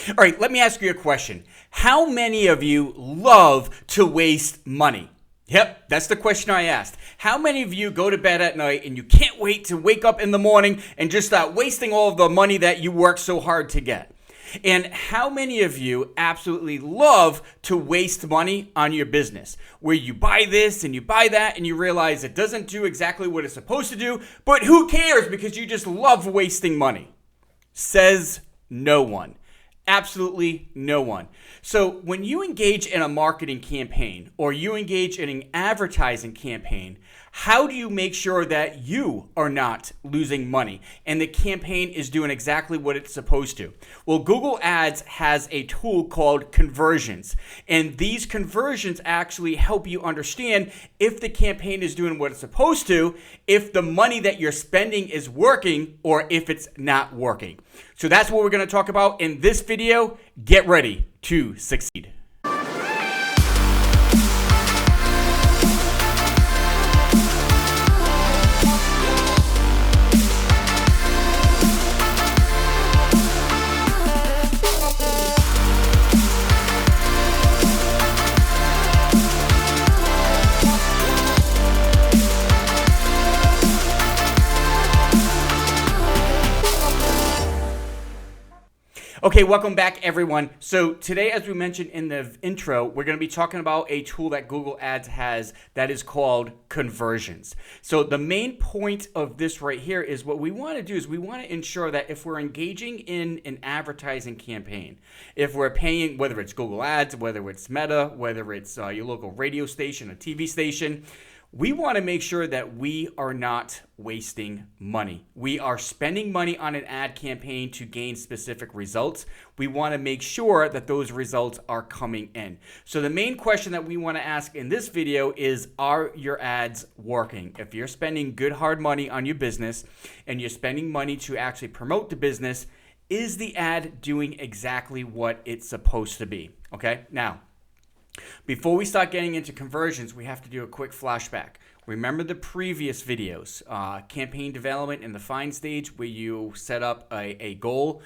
All right, let me ask you a question. How many of you love to waste money? Yep, that's the question I asked. How many of you go to bed at night and you can't wait to wake up in the morning and just start wasting all of the money that you worked so hard to get? And how many of you absolutely love to waste money on your business, where you buy this and you buy that and you realize it doesn't do exactly what it's supposed to do, but who cares because you just love wasting money? Says no one. Absolutely no one. So when you engage in a marketing campaign or you engage in an advertising campaign, how do you make sure that you are not losing money and the campaign is doing exactly what it's supposed to? Well, Google Ads has a tool called conversions, and these conversions actually help you understand if the campaign is doing what it's supposed to, if the money that you're spending is working, or if it's not working. So that's what we're going to talk about in this video. Get ready to succeed. Okay, welcome back everyone. So today, as we mentioned in the intro, we're going to be talking about a tool that Google Ads has that is called conversions. So the main point of this right here is what we want to do is we want to ensure that if we're engaging in an advertising campaign, if we're paying, whether it's Google Ads, whether it's Meta, whether it's your local radio station, a TV station, we want to make sure that we are not wasting money. We are spending money on an ad campaign to gain specific results. We want to make sure that those results are coming in. So the main question that we want to ask in this video is, are your ads working? If you're spending good hard money on your business and you're spending money to actually promote the business, is the ad doing exactly what it's supposed to be? Okay, now, before we start getting into conversions, we have to do a quick flashback. Remember the previous videos, campaign development in the find stage where you set up a goal,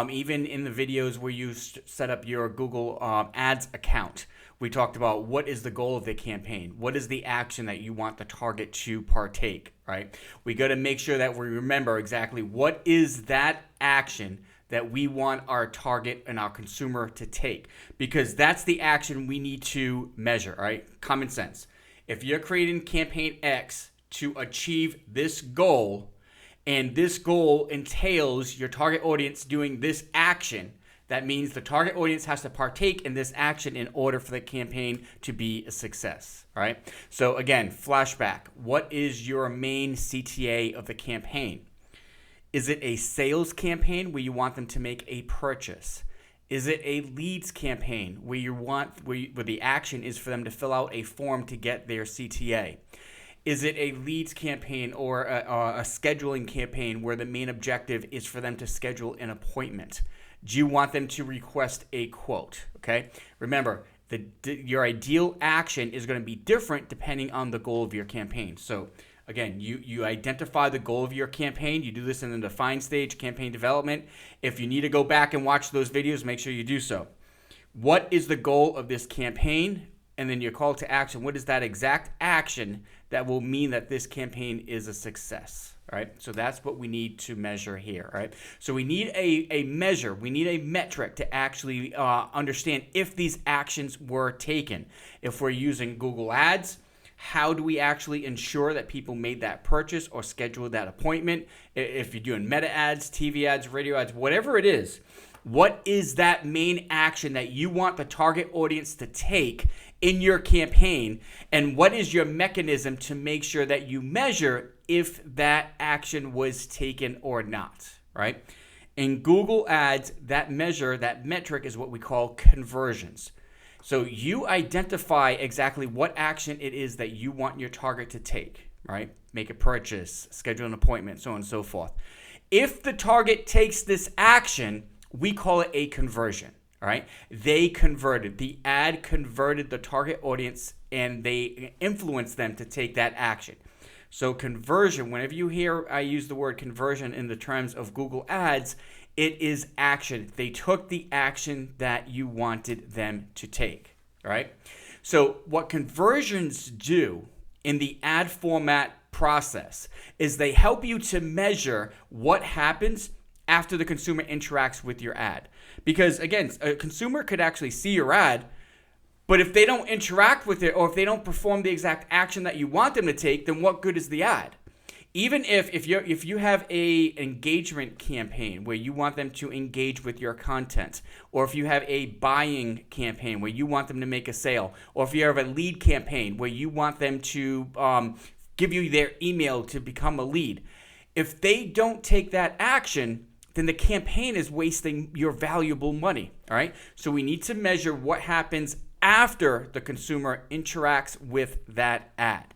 even in the videos where you set up your Google Ads account. We talked about what is the goal of the campaign, what is the action that you want the target to partake, right? We got to make sure that we remember exactly what is that action that we want our target and our consumer to take, because that's the action we need to measure, right? Common sense. If you're creating campaign X to achieve this goal, and this goal entails your target audience doing this action, that means the target audience has to partake in this action in order for the campaign to be a success, all right? So again, flashback. What is your main CTA of the campaign? Is it a sales campaign where you want them to make a purchase? Is it a leads campaign where where the action is for them to fill out a form to get their CTA? Is it a leads campaign or a scheduling campaign where the main objective is for them to schedule an appointment? Do you want them to request a quote? Okay. Remember, your ideal action is going to be different depending on the goal of your campaign. So again, you identify the goal of your campaign. You do this in the define stage, campaign development. If you need to go back and watch those videos, make sure you do so. What is the goal of this campaign? And then your call to action. What is that exact action that will mean that this campaign is a success? All right. So that's what we need to measure here. All right. So we need a measure. We need a metric to actually understand if these actions were taken. If we're using Google Ads, how do we actually ensure that people made that purchase or scheduled that appointment? If you're doing Meta ads, TV ads, radio ads, whatever it is, what is that main action that you want the target audience to take in your campaign? And what is your mechanism to make sure that you measure if that action was taken or not, right? In Google Ads, that metric is what we call conversions. So you identify exactly what action it is that you want your target to take, right? Make a purchase, schedule an appointment, so on and so forth. If the target takes this action, we call it a conversion, all right? They converted. The ad converted the target audience and they influenced them to take that action. So conversion, whenever you hear I use the word conversion in the terms of Google Ads, It is action. They took the action that you wanted them to take. All right. So what conversions do in the ad format process is they help you to measure what happens after the consumer interacts with your ad. Because again, a consumer could actually see your ad, but if they don't interact with it or if they don't perform the exact action that you want them to take, then what good is the ad? Even if you have a engagement campaign where you want them to engage with your content, or if you have a buying campaign where you want them to make a sale, or if you have a lead campaign where you want them to give you their email to become a lead, if they don't take that action, then the campaign is wasting your valuable money. All right. So we need to measure what happens after the consumer interacts with that ad.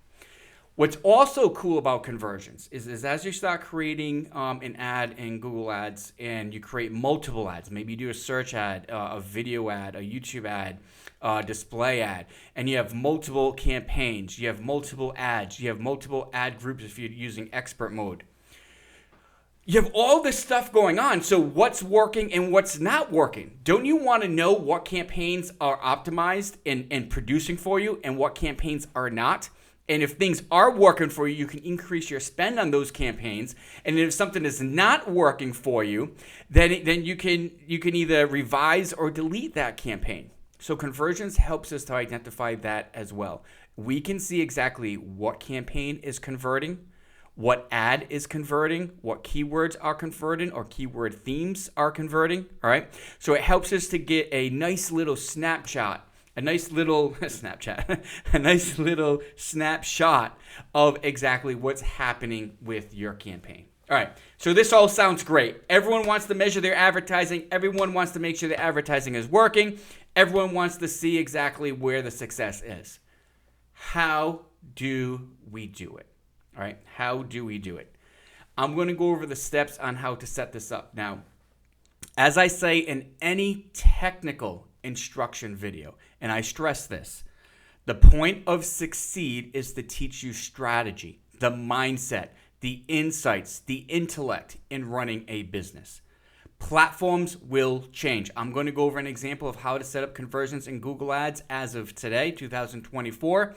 What's also cool about conversions is as you start creating an ad in Google Ads and you create multiple ads, maybe you do a search ad, a video ad, a YouTube ad, display ad, and you have multiple campaigns, you have multiple ads, you have multiple ad groups if you're using expert mode. You have all this stuff going on, so what's working and what's not working? Don't you want to know what campaigns are optimized and producing for you and what campaigns are not? And if things are working for you, you can increase your spend on those campaigns. And if something is not working for you, then you can either revise or delete that campaign. So conversions helps us to identify that as well. We can see exactly what campaign is converting, what ad is converting, what keywords are converting or keyword themes are converting. All right. So it helps us to get a nice little snapshot. A nice little snapshot of exactly what's happening with your campaign. All right, so this all sounds great. Everyone wants to measure their advertising. Everyone wants to make sure the advertising is working. Everyone wants to see exactly where the success is. How do we do it? All right, how do we do it? I'm going to go over the steps on how to set this up. Now, as I say in any technical instruction video, and I stress this, the point of Succeed is to teach you strategy, the mindset, the insights, the intellect in running a business. Platforms will change. I'm going to go over an example of how to set up conversions in Google Ads as of today, 2024.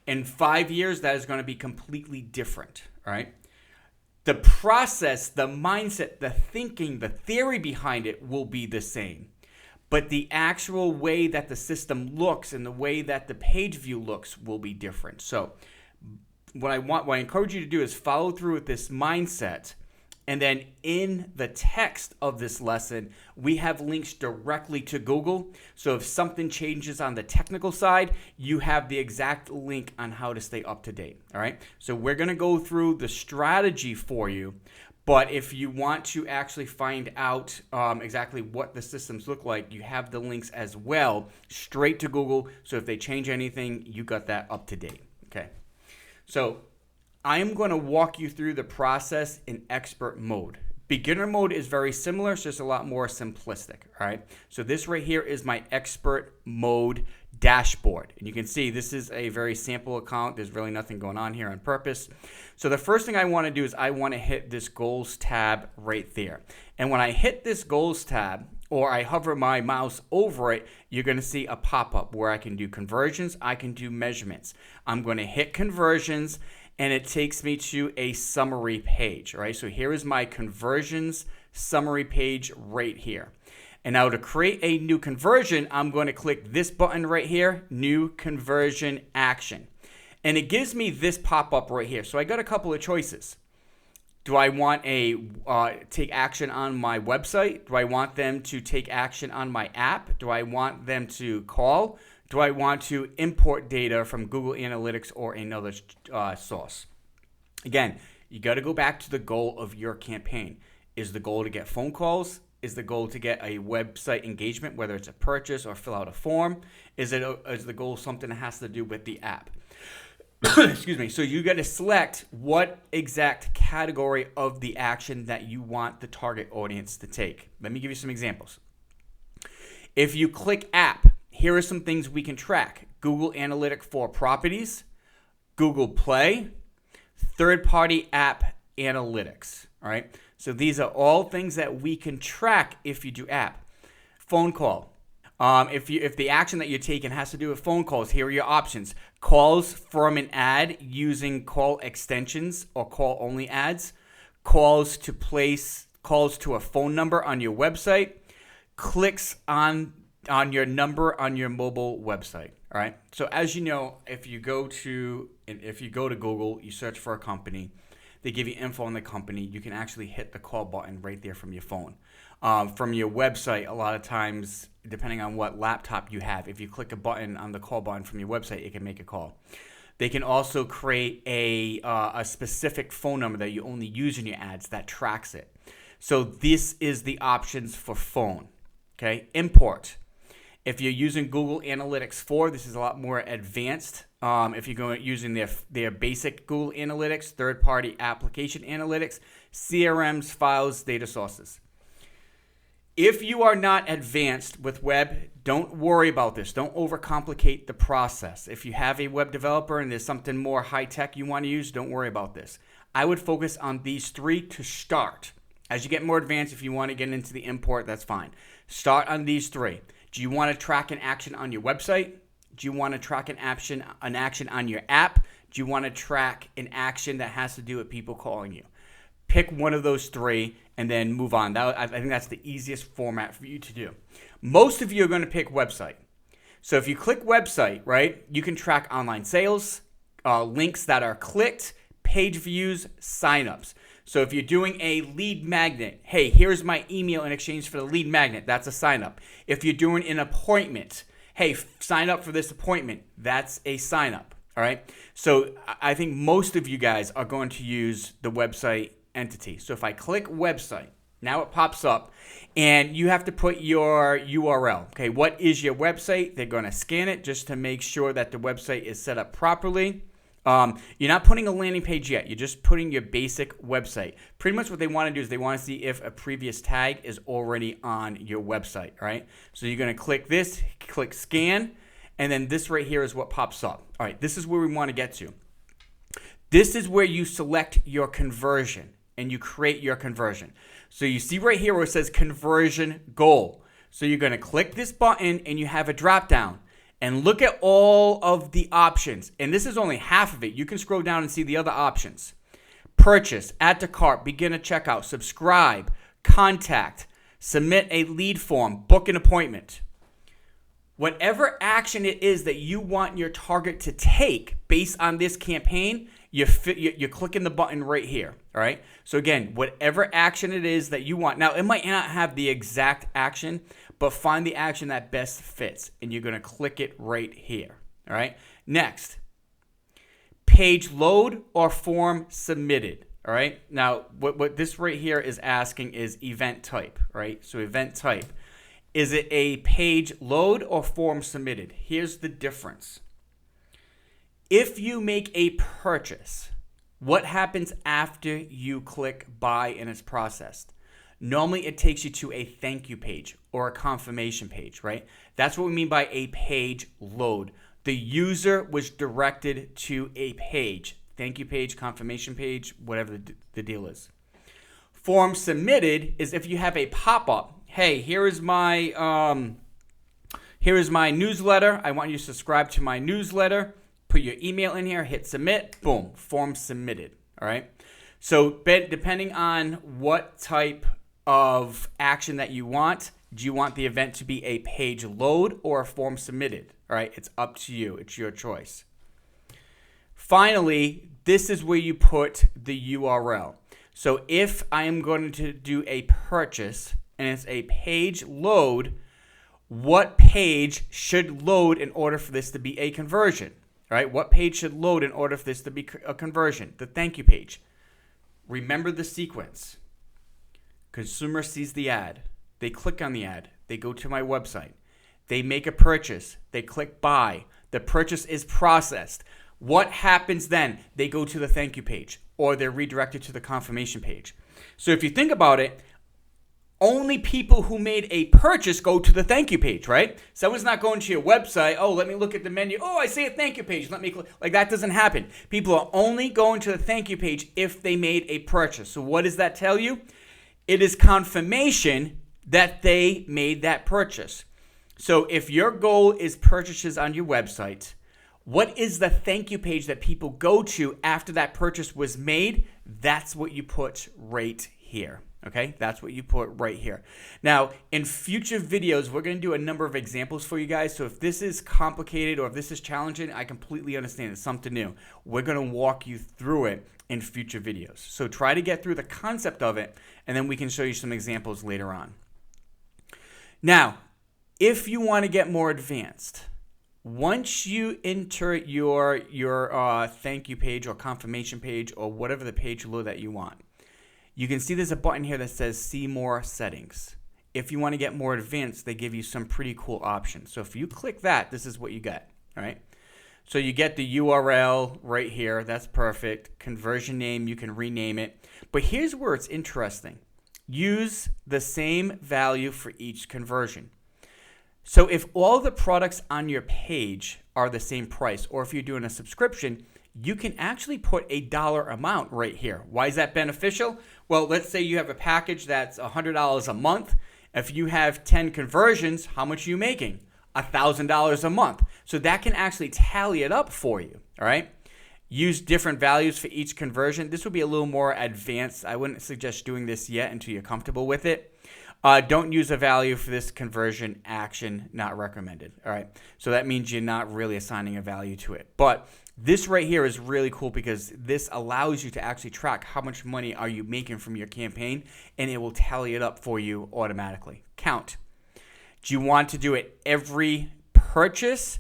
In 5 years, that is going to be completely different, all right? The process, the mindset, the thinking, the theory behind it will be the same. But the actual way that the system looks and the way that the page view looks will be different. So what I encourage you to do is follow through with this mindset. And then in the text of this lesson, we have links directly to Google. So if something changes on the technical side, you have the exact link on how to stay up to date. All right. So we're going to go through the strategy for you. But if you want to actually find out exactly what the systems look like, you have the links as well straight to Google. So if they change anything, you got that up to date. Okay. So I am going to walk you through the process in expert mode. Beginner mode is very similar. It's just a lot more simplistic. All right. So this right here is my expert mode dashboard. And you can see this is a very sample account. There's really nothing going on here on purpose. So the first thing I want to do is I want to hit this goals tab right there. And when I hit this goals tab or I hover my mouse over it, you're going to see a pop-up where I can do conversions. I can do measurements. I'm going to hit conversions and it takes me to a summary page. All right. So here is my conversions summary page right here. And now to create a new conversion, I'm going to click this button right here, new conversion action. And it gives me this pop-up right here. So I got a couple of choices. Do I want take action on my website? Do I want them to take action on my app? Do I want them to call? Do I want to import data from Google Analytics or another source? Again, you got to go back to the goal of your campaign. Is the goal to get phone calls? Is the goal to get a website engagement, whether it's a purchase or fill out a form? Is the goal something that has to do with the app? Excuse me. So you got to select what exact category of the action that you want the target audience to take. Let me give you some examples. If you click app, here are some things we can track. Google Analytics for properties, Google Play, third-party app analytics. All right. So these are all things that we can track if you do app. Phone call. If the action that you're taking has to do with phone calls, here are your options. Calls from an ad using call extensions or call only ads. Calls to a phone number on your website. Clicks on your number on your mobile website. All right. So as you know, if you go to Google, you search for a company, they give you info on the company. You can actually hit the call button right there from your phone. From your website, a lot of times, depending on what laptop you have, if you click a button on the call button from your website, it can make a call. They can also create a specific phone number that you only use in your ads that tracks it. So this is the options for phone. Okay, import. If you're using Google Analytics 4, this is a lot more advanced. If you're going using their basic Google Analytics, third-party application analytics, CRMs, files, data sources. If you are not advanced with web, don't worry about this. Don't overcomplicate the process. If you have a web developer and there's something more high-tech you want to use, don't worry about this. I would focus on these three to start. As you get more advanced, if you want to get into the import, that's fine. Start on these three. Do you want to track an action on your website? Do you want to track an action on your app? Do you want to track an action that has to do with people calling you? Pick one of those three and then move on. I think that's the easiest format for you to do. Most of you are going to pick website. So if you click website, right, you can track online sales, links that are clicked, page views, signups. So if you're doing a lead magnet, hey, here's my email in exchange for the lead magnet, that's a sign up. If you're doing an appointment, hey, sign up for this appointment, that's a sign up. All right. So I think most of you guys are going to use the website entity. So if I click website, now it pops up and you have to put your URL. Okay, what is your website? They're going to scan it just to make sure that the website is set up properly. You're not putting a landing page yet. You're just putting your basic website. Pretty much what they want to do is they want to see if a previous tag is already on your website, right? So you're going to click this, click scan, and then this right here is what pops up. All right, this is where we want to get to. This is where you select your conversion and you create your conversion. So you see right here where it says conversion goal. So you're going to click this button and you have a drop down. And look at all of the options. And this is only half of it. You can scroll down and see the other options. Purchase, add to cart, begin a checkout, subscribe, contact, submit a lead form, book an appointment. Whatever action it is that you want your target to take based on this campaign, you're clicking the button right here. All right. So again, whatever action it is that you want. Now, it might not have the exact action, but find the action that best fits, and you're going to click it right here. All right. Next, page load or form submitted. All right. Now, what this right here is asking is event type. Right. So event type. Is it a page load or form submitted? Here's the difference. If you make a purchase, what happens after you click buy and it's processed? Normally, it takes you to a thank you page or a confirmation page, right? That's what we mean by a page load. The user was directed to a page, thank you page, confirmation page, whatever the deal is. Form submitted is if you have a pop-up. Hey, here is my newsletter. I want you to subscribe to my newsletter. Put your email in here, hit submit, boom, form submitted. All right. So depending on what type of action that you want, do you want the event to be a page load or a form submitted? All right. It's up to you. It's your choice. Finally, this is where you put the URL. So if I am going to do a purchase and it's a page load, what page should load in order for this to be a conversion? All right, what page should load in order for this to be a conversion? The thank you page. Remember the sequence. Consumer sees the ad. They click on the ad. They go to my website. They make a purchase. They click buy. The purchase is processed. What happens then? They go to the thank you page or they're redirected to the confirmation page. So if you think about it, only people who made a purchase go to the thank you page, right? Someone's not going to your website. Oh, let me look at the menu. Oh, I see a thank you page. Let me click. Like that doesn't happen. People are only going to the thank you page if they made a purchase. So what does that tell you? It is confirmation that they made that purchase. So if your goal is purchases on your website, what is the thank you page that people go to after that purchase was made? That's what you put right here. Okay, that's what you put right here. Now, in future videos, we're going to do a number of examples for you guys. So if this is complicated or if this is challenging, I completely understand. It's something new. We're going to walk you through it in future videos. So try to get through the concept of it, and then we can show you some examples later on. Now, if you want to get more advanced, once you enter your thank you page or confirmation page or whatever the page load that you want, you can see there's a button here that says see more settings. If you want to get more advanced, they give you some pretty cool options. So if you click that, this is what you get. All right. So you get the URL right here. That's perfect. Conversion name, you can rename it. But here's where it's interesting. Use the same value for each conversion. So if all the products on your page are the same price, or if you're doing a subscription, you can actually put a dollar amount right here. Why is that beneficial? Well, let's say you have a package that's $100 a month. If you have 10 conversions, how much are you making? $1,000 a month. So that can actually tally it up for you, all right? Use different values for each conversion. This will be a little more advanced. I wouldn't suggest doing this yet until you're comfortable with it. Don't use a value for this conversion action, not recommended, all right? So that means you're not really assigning a value to it. But this right here is really cool because this allows you to actually track how much money are you making from your campaign, and it will tally it up for you automatically. Count. Do you want to do it every purchase,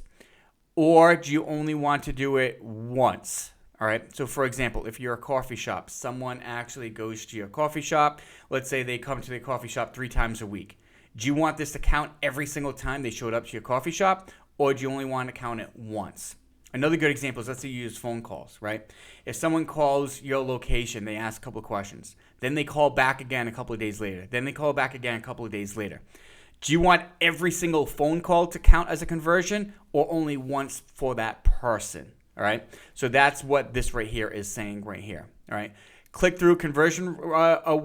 or do you only want to do it once? All right. So for example, if you're a coffee shop, someone actually goes to your coffee shop. Let's say they come to the coffee shop 3 times a week. Do you want this to count every single time they showed up to your coffee shop, or do you only want to count it once? Another good example is, let's say you use phone calls, right? If someone calls your location, they ask a couple of questions. Then they call back again a couple of days later. Then they call back again a couple of days later. Do you want every single phone call to count as a conversion, or only once for that person? All right. So that's what this right here is saying right here. All right. Click through conversion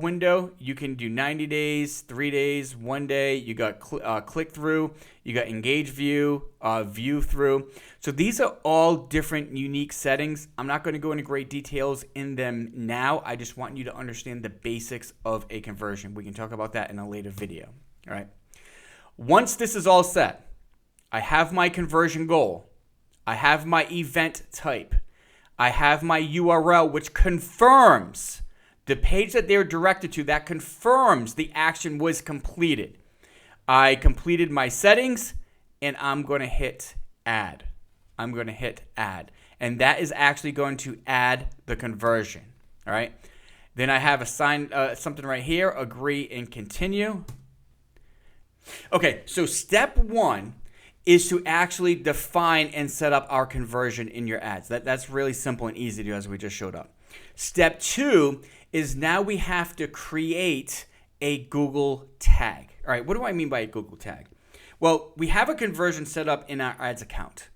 window. You can do 90 days, 3 days, 1 day. You got click through. You got engage view, view through. So these are all different unique settings. I'm not going to go into great details in them now. I just want you to understand the basics of a conversion. We can talk about that in a later video. All right. Once this is all set, I have my conversion goal. I have my event type. I have my URL, which confirms the page that they're directed to, that confirms the action was completed. I completed my settings, and I'm going to hit add. I'm going to hit add. And that is actually going to add the conversion. All right. Then I have assigned something right here, agree and continue. Okay, so step 1 is to actually define and set up our conversion in your ads. That's really simple and easy to do, as we just showed up. Step 2 is now we have to create a Google tag. All right, what do I mean by a Google tag? Well, we have a conversion set up in our ads account,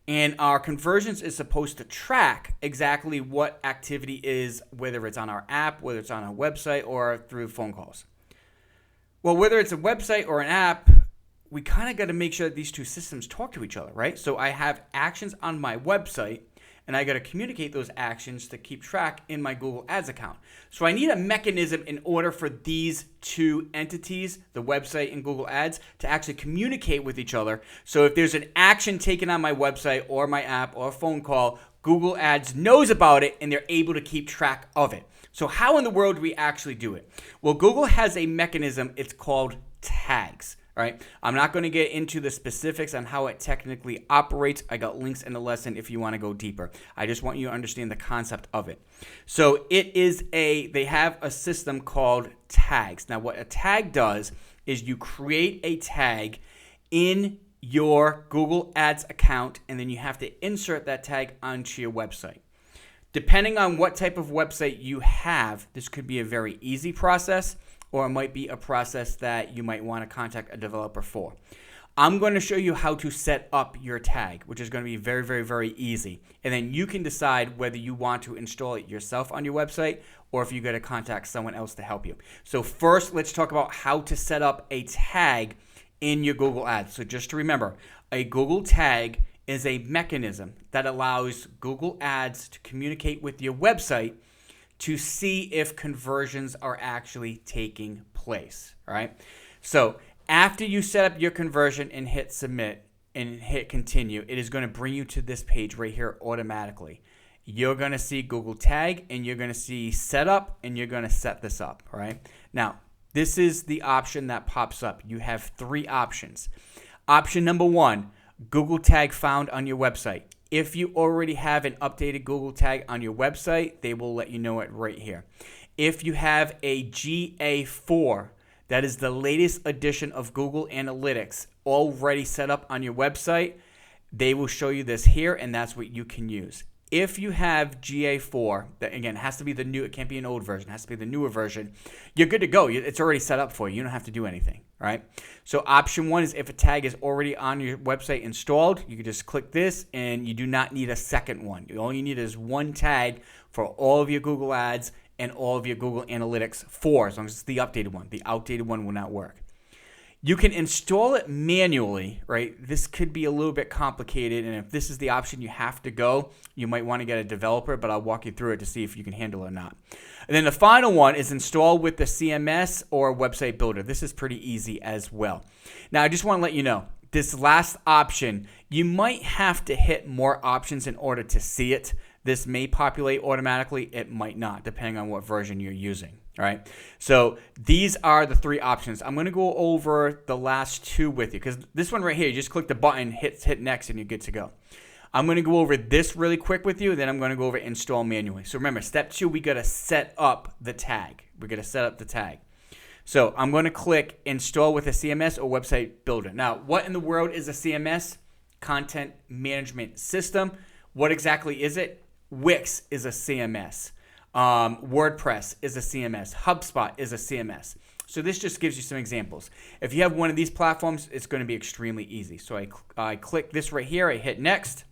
and our conversions is supposed to track exactly what activity is, whether it's on our app, whether it's on our website, or through phone calls. Well, whether it's a website or an app, we kind of got to make sure that these two systems talk to each other, right? So I have actions on my website, and I got to communicate those actions to keep track in my Google Ads account. So I need a mechanism in order for these two entities, the website and Google Ads, to actually communicate with each other. So if there's an action taken on my website or my app or a phone call, Google Ads knows about it, and they're able to keep track of it. So how in the world do we actually do it? Well, Google has a mechanism. It's called tags. All right. I'm not going to get into the specifics on how it technically operates. I got links in the lesson if you want to go deeper. I just want you to understand the concept of it. So they have a system called tags. Now, what a tag does is you create a tag in your Google Ads account, and then you have to insert that tag onto your website. Depending on what type of website you have, this could be a very easy process, or it might be a process that you might want to contact a developer for. I'm going to show you how to set up your tag, which is going to be very, very, very easy. And then you can decide whether you want to install it yourself on your website or if you're going to contact someone else to help you. So first, let's talk about how to set up a tag in your Google Ads. So just to remember, a Google tag is a mechanism that allows Google Ads to communicate with your website to see if conversions are actually taking place, all right? So after you set up your conversion and hit submit and hit continue, it is going to bring you to this page right here automatically. You're going to see Google Tag and you're going to see setup and you're going to set this up, all right? Now, this is the option that pops up. You have 3 options. Option number 1, Google Tag found on your website. If you already have an updated Google Tag on your website, they will let you know it right here. If you have a GA4, that is the latest edition of Google Analytics already set up on your website, they will show you this here, and that's what you can use. If you have GA4, that again has to be the new, it can't be an old version, it has to be the newer version, you're good to go. It's already set up for you. You don't have to do anything, right? So option 1 is if a tag is already on your website installed, you can just click this and you do not need a second one. All you need is 1 tag for all of your Google Ads and all of your Google Analytics 4, as long as it's the updated one. The outdated one will not work. You can install it manually, right? This could be a little bit complicated, and if this is the option you have to go, you might want to get a developer, but I'll walk you through it to see if you can handle it or not. And then the final one is install with the CMS or website builder. This is pretty easy as well. Now, I just want to let you know, this last option, you might have to hit more options in order to see it. This may populate automatically. It might not, depending on what version you're using. All right. So these are the 3 options. I'm going to go over the last 2 with you because this one right here, you just click the button, hit next, and you're good to go. I'm going to go over this really quick with you, then I'm going to go over install manually. So remember, step 2, we got to set up the tag. We got to set up the tag. So I'm going to click install with a CMS or website builder. Now, what in the world is a CMS? Content management system. What exactly is it? Wix is a CMS. WordPress is a CMS. HubSpot is a CMS. So this just gives you some examples. If you have one of these platforms, it's going to be extremely easy. So I click this right here. I hit next.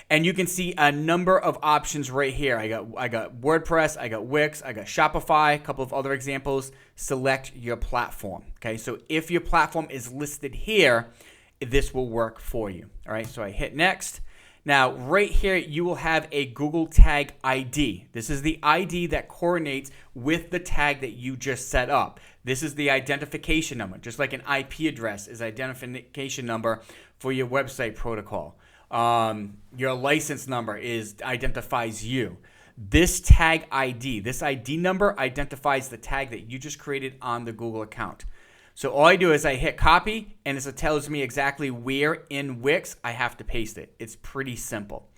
And you can see a number of options right here. I got WordPress, I got Wix, I got Shopify, a couple of other examples. Select your platform. Okay, so if your platform is listed here, this will work for you. All right, so I hit next. Now, right here, you will have a Google Tag ID. This is the ID that coordinates with the tag that you just set up. This is the identification number, just like an IP address is identification number for your website protocol. Your license number identifies you. This tag ID, this ID number identifies the tag that you just created on the Google account. So all I do is I hit copy, and it tells me exactly where in Wix I have to paste it. It's pretty simple.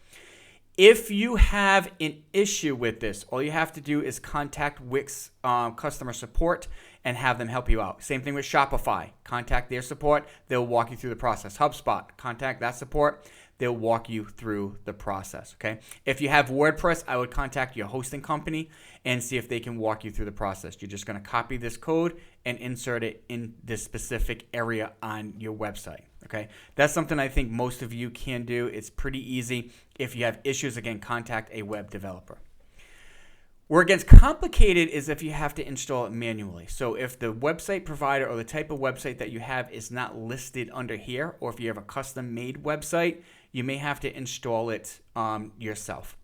If you have an issue with this, all you have to do is contact Wix customer support and have them help you out. Same thing with Shopify. Contact their support. They'll walk you through the process. HubSpot, contact that support. They'll walk you through the process, okay? If you have WordPress, I would contact your hosting company and see if they can walk you through the process. You're just going to copy this code and insert it in this specific area on your website, okay? That's something I think most of you can do. It's pretty easy. If you have issues, again, contact a web developer. Where it gets complicated is if you have to install it manually. So if the website provider or the type of website that you have is not listed under here, or if you have a custom-made website, you may have to install it yourself.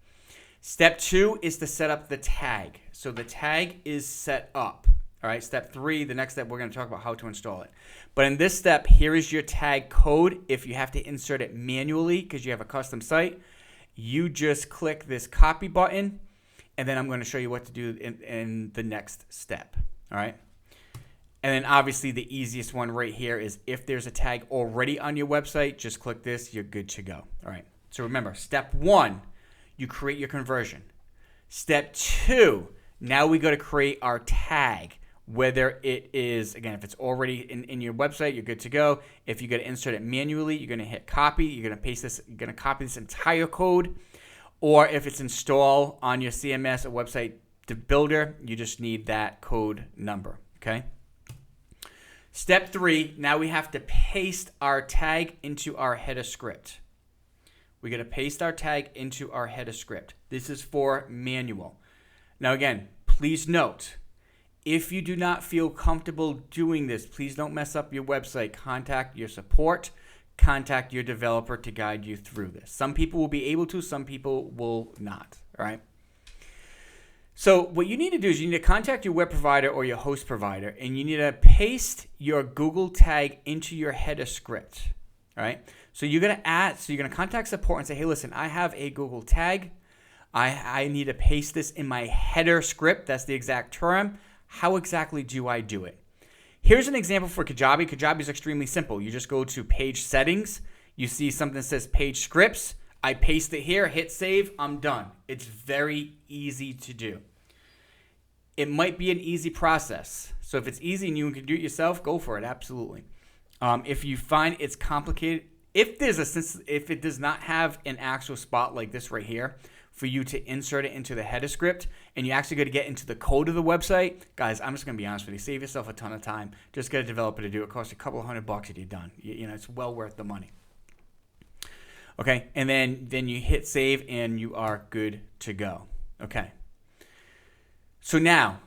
Step 2 is to set up the tag. So the tag is set up. All right, step 3, the next step, we're going to talk about how to install it. But in this step, here is your tag code. If you have to insert it manually because you have a custom site, you just click this copy button, and then I'm going to show you what to do in the next step. All right. And then obviously the easiest one right here is if there's a tag already on your website, just click this, you're good to go. All right. So remember, step 1, you create your conversion. Step 2, now we go to create our tag. Whether it is, again, if it's already in your website, you're good to go. If you got to insert it manually, you're going to hit copy. You're going to paste this, you're going to copy this entire code. Or if it's installed on your CMS or website builder, you just need that code number, okay? Step 3, now we have to paste our tag into our header script. We're going to paste our tag into our header script. This is for manual. Now again, please note, if you do not feel comfortable doing this, please don't mess up your website. Contact your support. Contact your developer to guide you through this. Some people will be able to, some people will not, all right? So what you need to do is you need to contact your web provider or your host provider, and you need to paste your Google tag into your header script, all right? So you're going to contact support and say, hey, listen, I have a Google tag. I need to paste this in my header script. That's the exact term. How exactly do I do it? Here's an example for Kajabi. Kajabi is extremely simple. You just go to page settings. You see something that says page scripts. I paste it here, hit save, I'm done. It's very easy to do. It might be an easy process. So if it's easy and you can do it yourself, go for it, absolutely. If you find it's complicated, if it does not have an actual spot like this right here for you to insert it into the header script, and you actually got to get into the code of the website, guys, I'm just going to be honest with you, save yourself a ton of time. Just get a developer to do it. It costs a couple of $100 and you're done. You know, it's well worth the money. Okay, and then you hit save and you are good to go. Okay. So now,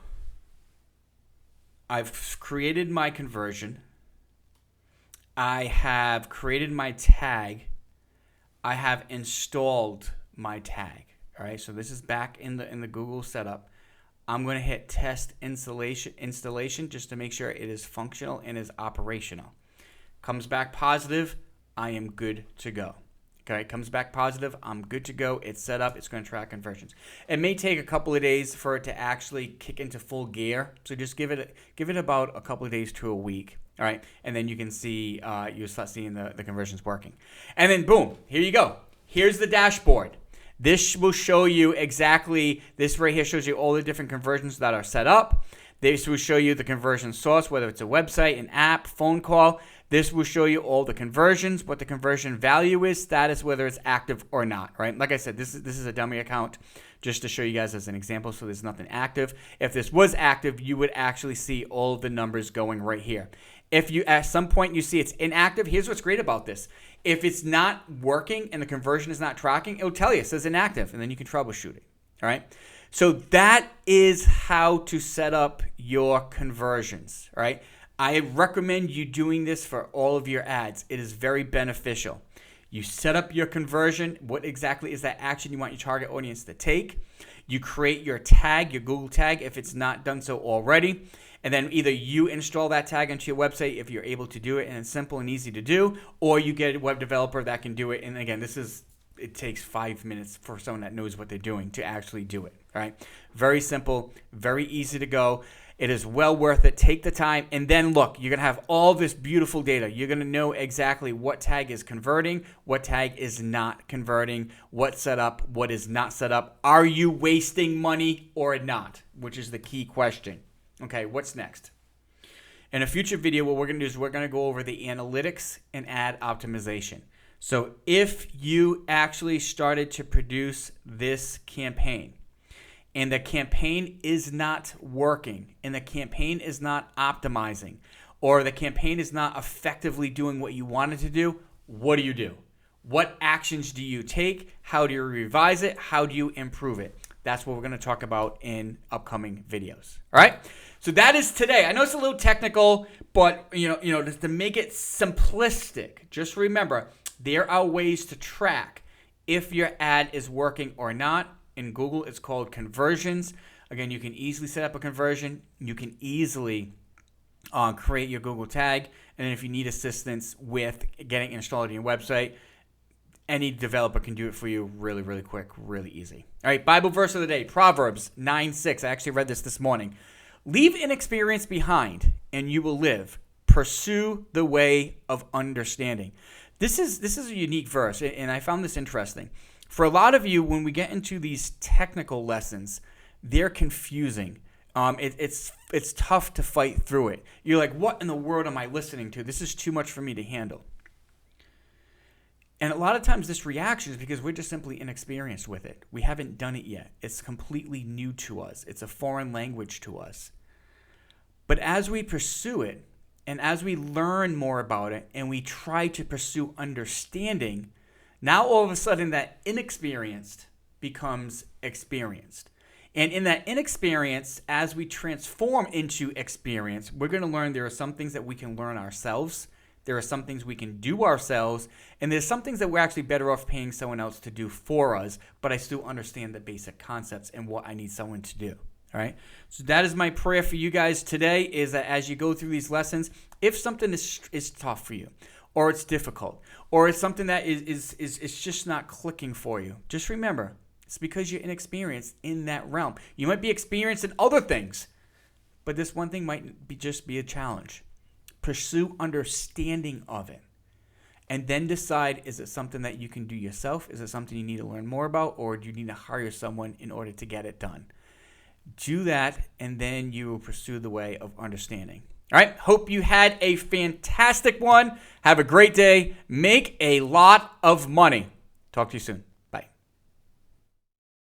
I've created my conversion. I have created my tag. I have installed my tag. All right, so this is back in the Google setup. I'm going to hit test installation just to make sure it is functional and is operational. Comes back positive, I am good to go. Okay, comes back positive, I'm good to go. It's set up, it's going to track conversions. It may take a couple of days for it to actually kick into full gear, so just give it about a couple of days to a week. All right, and then you can see, you'll start seeing the conversions working. And then boom, here you go. Here's the dashboard. This will show you exactly, this right here shows you all the different conversions that are set up. This will show you the conversion source, whether it's a website, an app, phone call. This will show you all the conversions, what the conversion value is, status, whether it's active or not, right? Like I said, this is a dummy account just to show you guys as an example, so there's nothing active. If this was active, you would actually see all of the numbers going right here. If you at some point you see it's inactive, here's what's great about this. If it's not working and the conversion is not tracking, it'll tell you it says inactive, and then you can troubleshoot it, all right? So that is how to set up your conversions, all right? I recommend you doing this for all of your ads. It is very beneficial. You set up your conversion. What exactly is that action you want your target audience to take? You create your tag, your Google tag, if it's not done so already. And then either you install that tag into your website if you're able to do it and it's simple and easy to do, or you get a web developer that can do it. And again, it takes 5 minutes for someone that knows what they're doing to actually do it. All right. Very simple, very easy to go. It is well worth it. Take the time, and then look, you're going to have all this beautiful data. You're going to know exactly what tag is converting, what tag is not converting, what's set up, what is not set up. Are you wasting money or not? Which is the key question. Okay, what's next? In a future video, what we're going to do is we're going to go over the analytics and ad optimization. So if you actually started to produce this campaign, and the campaign is not working, and the campaign is not optimizing, or the campaign is not effectively doing what you wanted to do, what do you do? What actions do you take? How do you revise it? How do you improve it? That's what we're going to talk about in upcoming videos. All right? So that is today. I know it's a little technical, but just to make it simplistic, just remember there are ways to track if your ad is working or not. In Google, it's called conversions. Again, you can easily set up a conversion. You can easily create your Google tag. And then if you need assistance with getting installed on your website, any developer can do it for you really, really quick, really easy. All right, Bible verse of the day, Proverbs 9:6. I actually read this morning. Leave inexperience behind, and you will live. Pursue the way of understanding. This is a unique verse, and I found this interesting. For a lot of you, when we get into these technical lessons, they're confusing. It's tough to fight through it. You're like, what in the world am I listening to? This is too much for me to handle. And a lot of times this reaction is because we're just simply inexperienced with it. We haven't done it yet. It's completely new to us. It's a foreign language to us. But as we pursue it, And as we learn more about it and we try to pursue understanding, now all of a sudden that inexperienced becomes experienced. And in that inexperience, as we transform into experience, we're going to learn there are some things that we can learn ourselves. There are some things we can do ourselves. And there's some things that we're actually better off paying someone else to do for us. But I still understand the basic concepts and what I need someone to do. All right. So that is my prayer for you guys today, is that as you go through these lessons, if something is tough for you, or it's difficult, or it's something that is just not clicking for you, just remember, it's because you're inexperienced in that realm. You might be experienced in other things, but this one thing might just be a challenge. Pursue understanding of it. And then decide, is it something that you can do yourself? Is it something you need to learn more about? Or do you need to hire someone in order to get it done? Do that, and then you will pursue the way of understanding. All right. Hope you had a fantastic one. Have a great day. Make a lot of money. Talk to you soon.